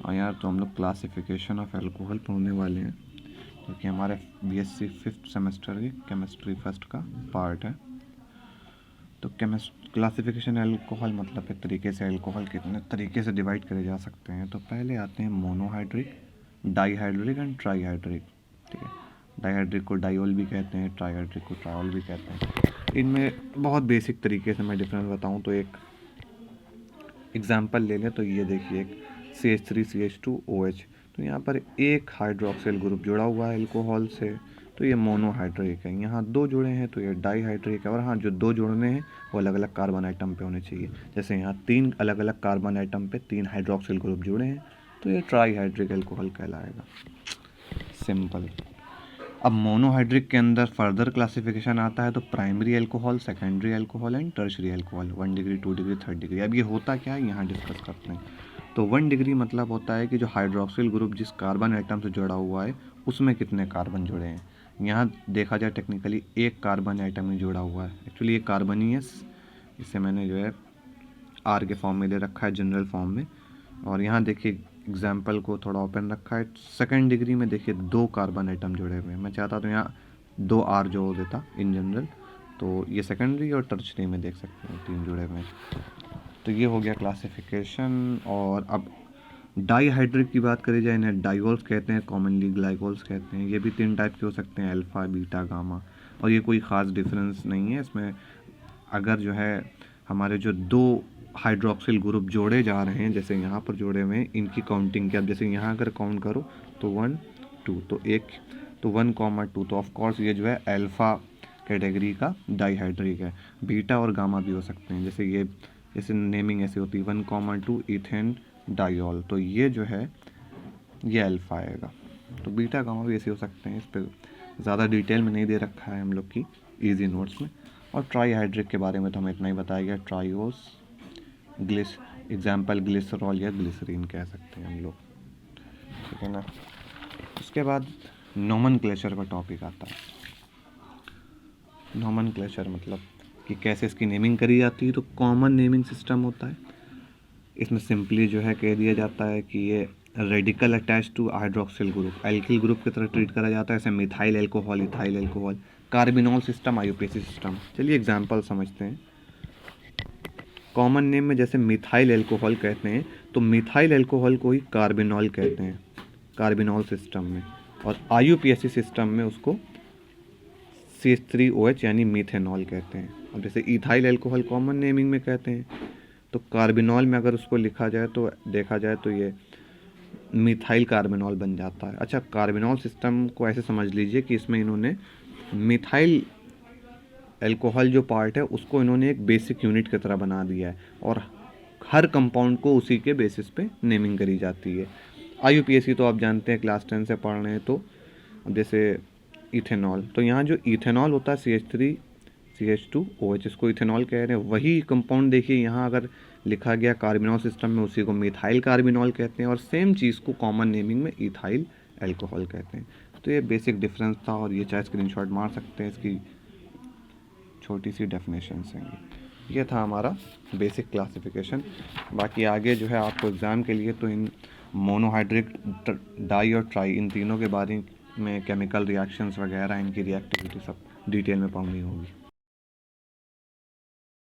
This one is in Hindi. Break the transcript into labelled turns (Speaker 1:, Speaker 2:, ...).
Speaker 1: और यार तो हम लोग क्लासिफिकेशन ऑफ एल्कोहल पढ़ने वाले हैं, क्योंकि हमारे बीएससी 5th सेमेस्टर की केमिस्ट्री फर्स्ट का पार्ट है। तो क्लासिफिकेशन एल्कोहल मतलब एक तरीके से एल्कोहल कितने तरीके से डिवाइड करे जा सकते हैं। तो पहले आते हैं मोनोहाइड्रिक, डाईहाइड्रिक एंड ट्राईहाइड्रिक। ठीक है, डाईहाइड्रिक को डाइओल भी कहते हैं, ट्राईहाइड्रिक को ट्रायोल भी कहते हैं। इनमें बहुत बेसिक तरीके से मैं डिफरेंस बताऊं तो एक एग्जांपल ले लें तो ये देखिए, एक CH3CH2OH, तो यहाँ पर एक हाइड्रोक्सिल ग्रुप जुड़ा हुआ है एल्कोहल से, तो ये मोनोहाइड्रिक है। यहाँ दो जुड़े हैं तो ये डाईहाइड्रिक है। और हाँ, जो दो जुड़ने हैं वो अलग अलग कार्बन आइटम पे होने चाहिए। जैसे यहाँ 3 अलग अलग कार्बन आइटम पे 3 हाइड्रोक्सिल ग्रुप जुड़े हैं तो ये ट्राईहाइड्रिक एल्कोहल कहलाएगा। सिंपल। अब मोनोहाइड्रिक के अंदर फर्दर क्लासिफिकेशन आता है तो primary alcohol, secondary alcohol and tertiary alcohol, 1 degree, 2 degree, 3rd degree. अब ये होता क्या है यहाँ डिस्कस करते हैं। तो 1 डिग्री मतलब होता है कि जो हाइड्रोक्सिल ग्रुप जिस कार्बन आइटम से जुड़ा हुआ है उसमें कितने कार्बन जुड़े हैं। यहाँ देखा जाए टेक्निकली एक कार्बन आइटम ही जुड़ा हुआ है, एक्चुअली एक कार्बन ही है। इसे मैंने जो है आर के फॉर्म में ले रखा है, जनरल फॉर्म में। और यहाँ देखिए एग्जाम्पल को थोड़ा ओपन रखा है। 2nd डिग्री में देखिए 2 कार्बन आइटम जुड़े हुए हैं। मैं चाहता तो यहाँ 2 R जोड़ देता इन जनरल, तो ये सेकेंडरी और टर्शरी में देख सकते हैं 3 जुड़े हुए हैं। तो ये हो गया क्लासिफिकेशन। और अब डाईहाइड्रिक की बात करी जाए, इन्हें डाइओल्स कहते हैं, कॉमनली ग्लाइकोल्स कहते हैं। ये भी 3 टाइप के हो सकते हैं, अल्फ़ा, बीटा, गामा। और ये कोई ख़ास डिफरेंस नहीं है इसमें। अगर जो है हमारे जो 2 हाइड्रोक्सिल ग्रुप जोड़े जा रहे हैं, जैसे यहाँ पर जोड़े हुए हैं, इनकी काउंटिंग क्या, जैसे यहाँ अगर काउंट करो तो 1 2, तो 1,2, तो ऑफ कोर्स ये जो है अल्फ़ा कैटेगरी का डाईहाइड्रिक है। बीटा और गामा भी हो सकते हैं, जैसे नेमिंग ऐसे होती है 1,2 इथेन डाइऑल, तो ये जो है ये अल्फ़ा आएगा। तो बीटा गामा भी ऐसे हो सकते हैं। इस पर ज़्यादा डिटेल में नहीं दे रखा है हम लोग की ईजी नोट्स में। और ट्राईहाइड्रिक के बारे में तो हमें इतना ही बताया गया, ट्राइओस, एग्जाम्पल ग्लिसरॉल या ग्लिसरीन कह सकते हैं हम लोग। ठीक है ना। उसके बाद नोमेनक्लेचर का टॉपिक आता है। नोमेनक्लेचर मतलब कि कैसे इसकी नेमिंग करी जाती है। तो कॉमन नेमिंग सिस्टम होता है। इसमें सिंपली जो है कह दिया जाता है कि ये radical attach to hydroxyl group, alkyl group की तरह ट्रीट करा जाता है, जैसे methyl alcohol, ethyl alcohol, carbinol system, IUPAC system. चलिए एग्जाम्पल समझते हैं। कॉमन नेम में जैसे मिथाइल एल्कोहल कहते हैं, तो मिथाइल एल्कोहल को ही कार्बिनॉल कहते हैं कार्बिनॉल सिस्टम में। और IUPAC सिस्टम में उसको CH3OH यानी मीथेनॉल कहते हैं। अब जैसे इथाइल एल्कोहल कॉमन नेमिंग में कहते हैं, तो कार्बिनॉल में अगर उसको लिखा जाए तो देखा जाए तो ये मिथाइल कार्बिनॉल बन जाता है। अच्छा, कार्बिनॉल सिस्टम को ऐसे समझ लीजिए कि इसमें इन्होंने मिथाइल एल्कोहल जो पार्ट है उसको इन्होंने एक बेसिक यूनिट की तरह बना दिया है, और हर कंपाउंड को उसी के बेसिस पे नेमिंग करी जाती है। IUPAC तो आप जानते हैं, क्लास 10 से पढ़ रहे हैं। तो जैसे इथेनॉल, तो यहाँ जो इथेनॉल होता है CH3CH2OH, इसको इथेनॉल कह रहे हैं। वही कंपाउंड देखिए यहाँ अगर लिखा गया कार्बिनॉल सिस्टम में, उसी को मिथाइल कार्बिनॉल कहते हैं। और सेम चीज़ को कॉमन नेमिंग में इथाइल एल्कोहल कहते हैं। तो ये बेसिक डिफरेंस था, और ये चाहे स्क्रीनशॉट मार सकते हैं, इसकी छोटी सी डेफिनेशन हैं। ये था हमारा बेसिक क्लासिफिकेशन। बाकी आगे जो है आपको एग्ज़ाम के लिए तो इन मोनोहाइड्रिक, डाई और ट्राई, इन तीनों के बारे में केमिकल रिएक्शंस वगैरह, इनकी रिएक्टिविटी सब डिटेल में पढ़नी होगी।